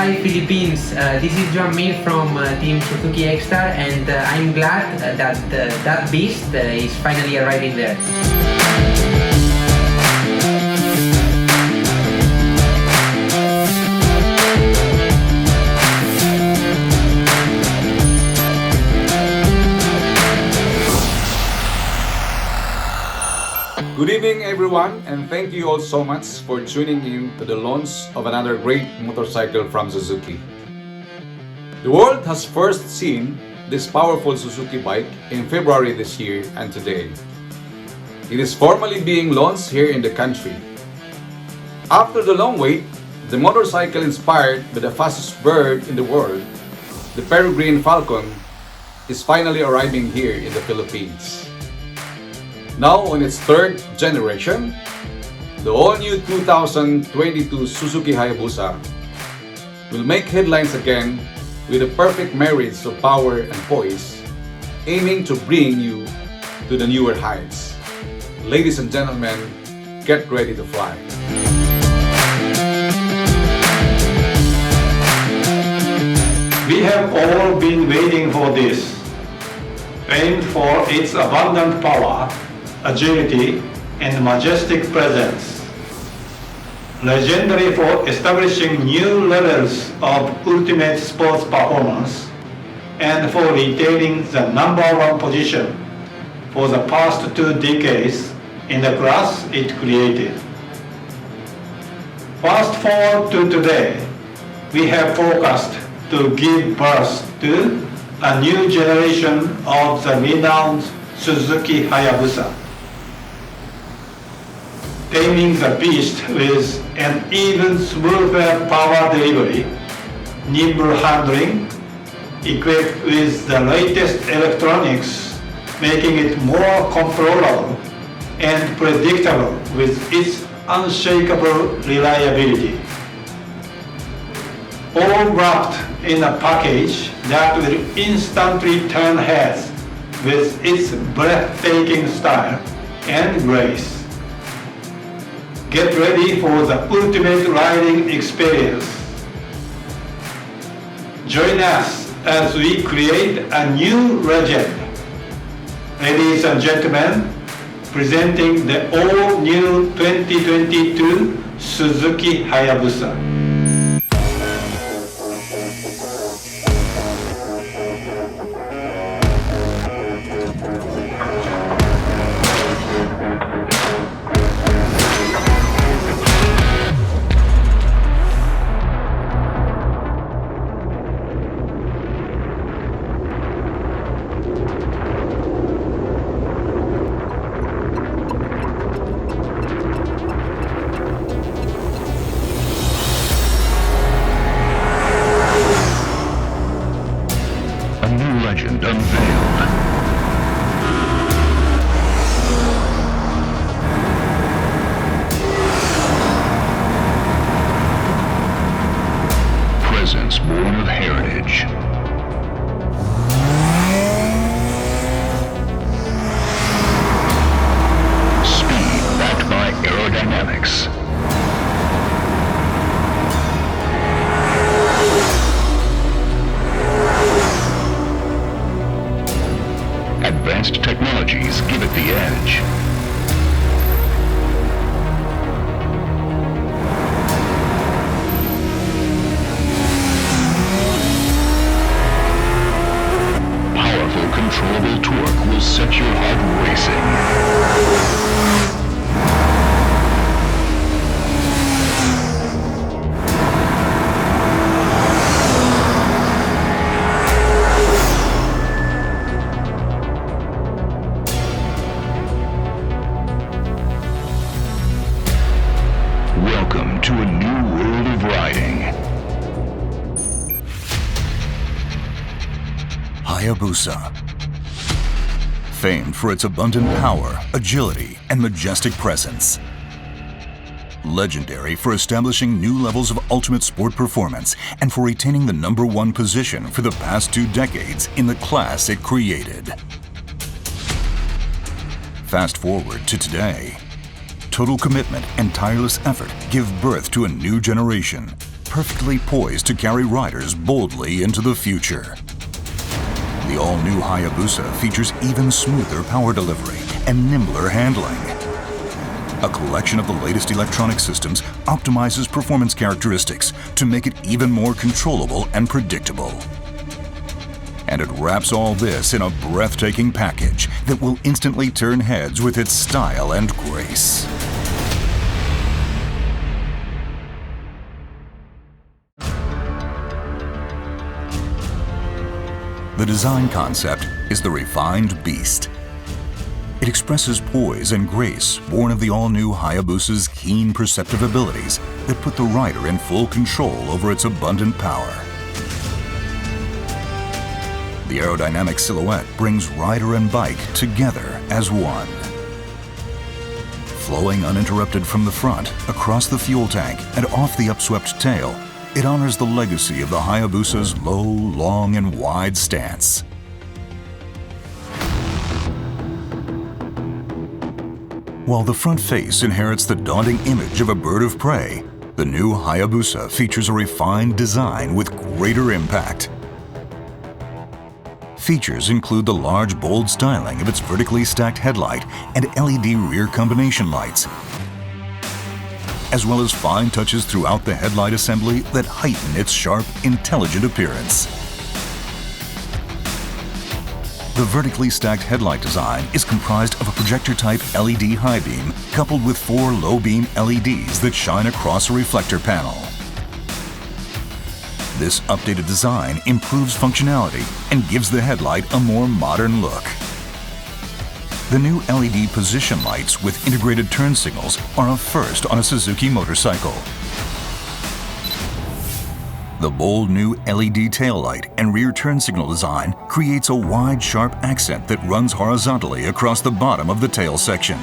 Hi Philippines, this is John May from Team Suzuki X-Star, and I'm glad that beast is finally arriving there. Good evening everyone, and thank you all so much for tuning in to the launch of another great motorcycle from Suzuki. The world has first seen this powerful Suzuki bike in February this year and today. It is formally being launched here in the country. After the long wait, the motorcycle inspired by the fastest bird in the world, the peregrine falcon, is finally arriving here in the Philippines. Now on its third generation, the all-new 2022 Suzuki Hayabusa will make headlines again with a perfect marriage of power and poise, aiming to bring you to the newer heights. Ladies and gentlemen, get ready to fly. We have all been waiting for this, famed for its abundant power, agility, and majestic presence. Legendary for establishing new levels of ultimate sports performance and for retaining the #1 position for the past 2 decades in the class it created. Fast forward to today, we have focused to give birth to a new generation of the renowned Suzuki Hayabusa. Taming the beast with an even smoother power delivery, nimble handling, equipped with the latest electronics, making it more controllable and predictable with its unshakable reliability. All wrapped in a package that will instantly turn heads with its breathtaking style and grace. Get ready for the ultimate riding experience. Join us as we create a new legend. Ladies and gentlemen, presenting the all-new 2022 Suzuki Hayabusa. A new legend unveiled. Presence born of heritage. Speed backed by aerodynamics. Advanced technologies give it the edge. Powerful, controllable torque will set your heart racing. Welcome to a new world of riding. Hayabusa. Famed for its abundant power, agility, and majestic presence. Legendary for establishing new levels of ultimate sport performance and for retaining the #1 position for the past 2 decades in the class it created. Fast forward to today. Total commitment and tireless effort give birth to a new generation, perfectly poised to carry riders boldly into the future. The all-new Hayabusa features even smoother power delivery and nimbler handling. A collection of the latest electronic systems optimizes performance characteristics to make it even more controllable and predictable. And it wraps all this in a breathtaking package that will instantly turn heads with its style and grace. The design concept is the refined beast. It expresses poise and grace born of the all-new Hayabusa's keen perceptive abilities that put the rider in full control over its abundant power. The aerodynamic silhouette brings rider and bike together as one. Flowing uninterrupted from the front, across the fuel tank, and off the upswept tail, it honors the legacy of the Hayabusa's low, long, and wide stance. While the front face inherits the daunting image of a bird of prey, the new Hayabusa features a refined design with greater impact. Features include the large, bold styling of its vertically stacked headlight and LED rear combination lights, as well as fine touches throughout the headlight assembly that heighten its sharp, intelligent appearance. The vertically stacked headlight design is comprised of a projector-type LED high beam coupled with 4 low-beam LEDs that shine across a reflector panel. This updated design improves functionality and gives the headlight a more modern look. The new LED position lights with integrated turn signals are a first on a Suzuki motorcycle. The bold new LED taillight and rear turn signal design creates a wide, sharp accent that runs horizontally across the bottom of the tail section.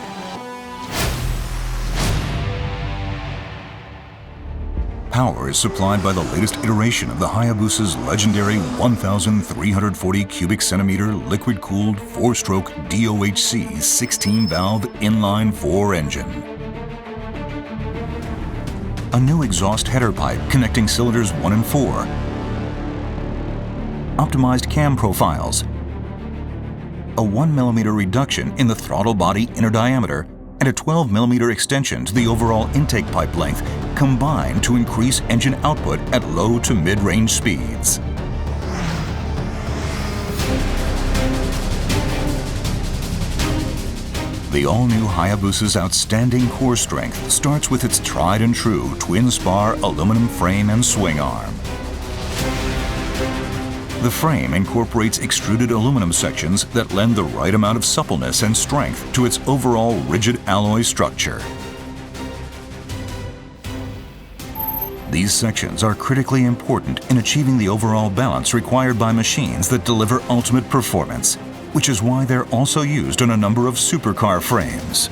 Power is supplied by the latest iteration of the Hayabusa's legendary 1,340 cubic centimeter liquid-cooled 4-stroke DOHC 16-valve inline-4 engine. A new exhaust header pipe connecting cylinders 1 and 4, optimized cam profiles, a 1mm reduction in the throttle body inner diameter, and a 12mm extension to the overall intake pipe length combine to increase engine output at low to mid-range speeds. The all-new Hayabusa's outstanding core strength starts with its tried-and-true twin-spar aluminum frame and swing arm. The frame incorporates extruded aluminum sections that lend the right amount of suppleness and strength to its overall rigid alloy structure. These sections are critically important in achieving the overall balance required by machines that deliver ultimate performance, which is why they're also used on a number of supercar frames.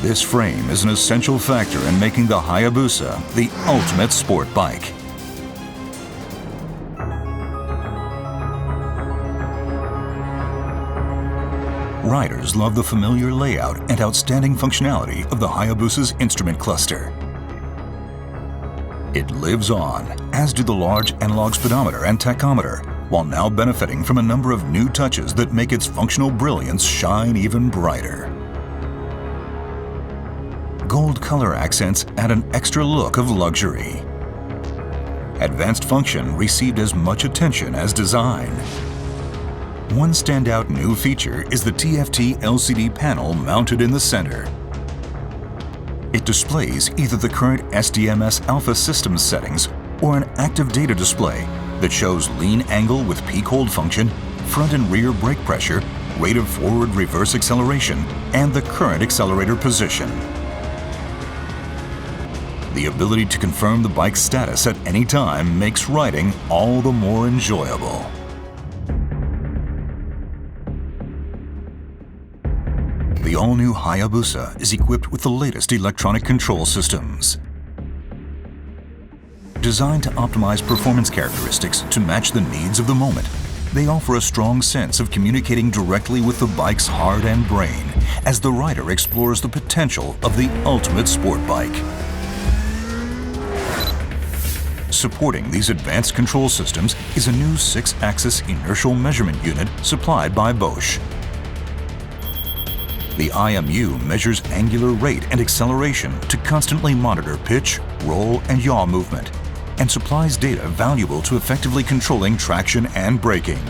This frame is an essential factor in making the Hayabusa the ultimate sport bike. Riders love the familiar layout and outstanding functionality of the Hayabusa's instrument cluster. It lives on, as do the large analog speedometer and tachometer, while now benefiting from a number of new touches that make its functional brilliance shine even brighter. Gold color accents add an extra look of luxury. Advanced function received as much attention as design. One standout new feature is the TFT LCD panel mounted in the center. It displays either the current SDMS Alpha Systems settings or an active data display that shows lean angle with peak hold function, front and rear brake pressure, rate of forward-reverse acceleration, and the current accelerator position. The ability to confirm the bike's status at any time makes riding all the more enjoyable. The all-new Hayabusa is equipped with the latest electronic control systems. Designed to optimize performance characteristics to match the needs of the moment, they offer a strong sense of communicating directly with the bike's heart and brain as the rider explores the potential of the ultimate sport bike. Supporting these advanced control systems is a new 6-axis inertial measurement unit supplied by Bosch. The IMU measures angular rate and acceleration to constantly monitor pitch, roll, and yaw movement, and supplies data valuable to effectively controlling traction and braking.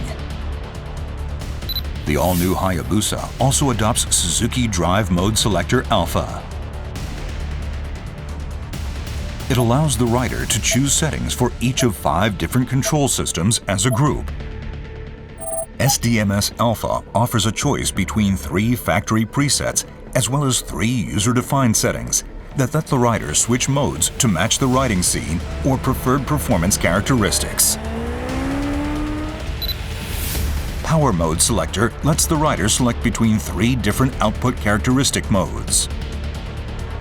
The all-new Hayabusa also adopts Suzuki Drive Mode Selector Alpha. It allows the rider to choose settings for each of 5 different control systems as a group. SDMS Alpha offers a choice between 3 factory presets as well as 3 user-defined settings that let the rider switch modes to match the riding scene or preferred performance characteristics. Power Mode Selector lets the rider select between 3 different output characteristic modes.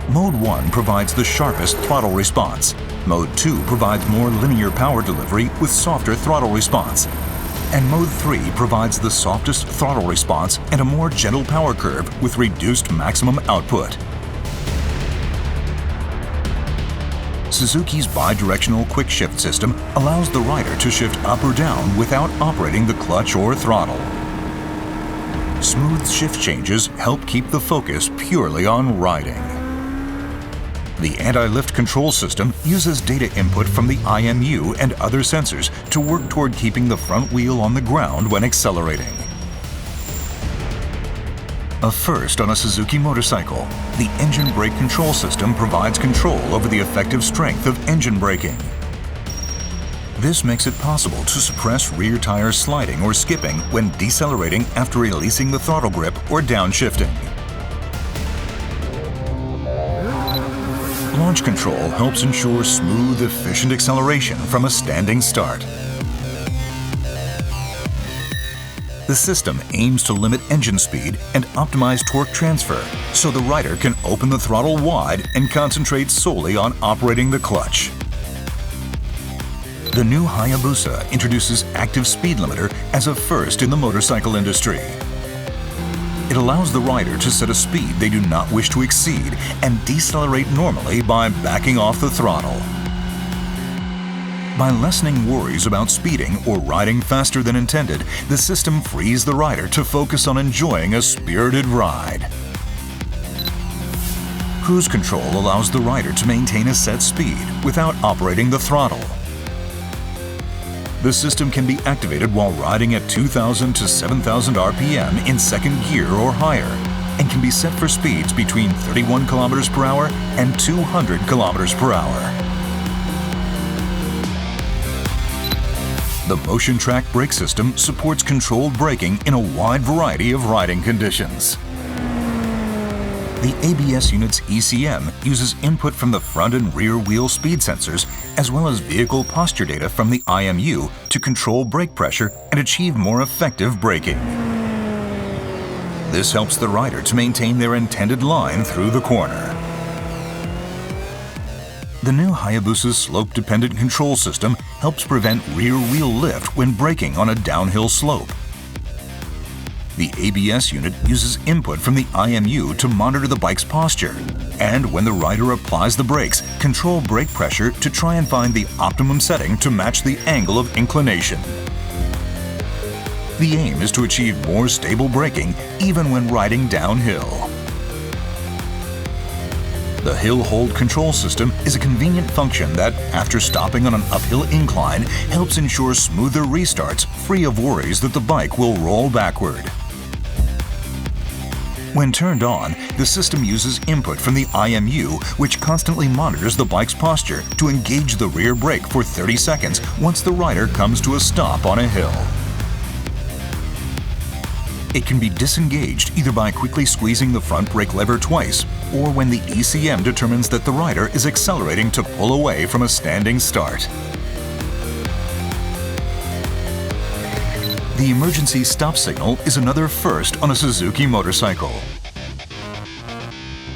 Mode 1 provides the sharpest throttle response. Mode 2 provides more linear power delivery with softer throttle response. And Mode 3 provides the softest throttle response and a more gentle power curve with reduced maximum output. Suzuki's bidirectional quick shift system allows the rider to shift up or down without operating the clutch or throttle. Smooth shift changes help keep the focus purely on riding. The anti-lift control system uses data input from the IMU and other sensors to work toward keeping the front wheel on the ground when accelerating. A first on a Suzuki motorcycle, the engine brake control system provides control over the effective strength of engine braking. This makes it possible to suppress rear tire sliding or skipping when decelerating after releasing the throttle grip or downshifting. Launch control helps ensure smooth, efficient acceleration from a standing start. The system aims to limit engine speed and optimize torque transfer so the rider can open the throttle wide and concentrate solely on operating the clutch. The new Hayabusa introduces active speed limiter as a first in the motorcycle industry. It allows the rider to set a speed they do not wish to exceed and decelerate normally by backing off the throttle. By lessening worries about speeding or riding faster than intended, the system frees the rider to focus on enjoying a spirited ride. Cruise control allows the rider to maintain a set speed without operating the throttle. The system can be activated while riding at 2,000 to 7,000 RPM in second gear or higher and can be set for speeds between 31 km per hour and 200 km per hour. The Motion Track brake system supports controlled braking in a wide variety of riding conditions. The ABS unit's ECM uses input from the front and rear wheel speed sensors as well as vehicle posture data from the IMU to control brake pressure and achieve more effective braking. This helps the rider to maintain their intended line through the corner. The new Hayabusa's slope-dependent control system helps prevent rear wheel lift when braking on a downhill slope. The ABS unit uses input from the IMU to monitor the bike's posture, and when the rider applies the brakes, control brake pressure to try and find the optimum setting to match the angle of inclination. The aim is to achieve more stable braking even when riding downhill. The hill hold control system is a convenient function that, after stopping on an uphill incline, helps ensure smoother restarts free of worries that the bike will roll backward. When turned on, the system uses input from the IMU, which constantly monitors the bike's posture to engage the rear brake for 30 seconds once the rider comes to a stop on a hill. It can be disengaged either by quickly squeezing the front brake lever twice, or when the ECM determines that the rider is accelerating to pull away from a standing start. The emergency stop signal is another first on a Suzuki motorcycle.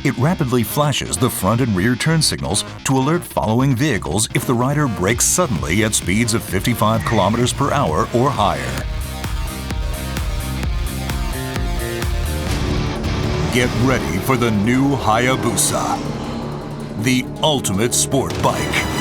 It rapidly flashes the front and rear turn signals to alert following vehicles if the rider brakes suddenly at speeds of 55 km per hour or higher. Get ready for the new Hayabusa, the ultimate sport bike.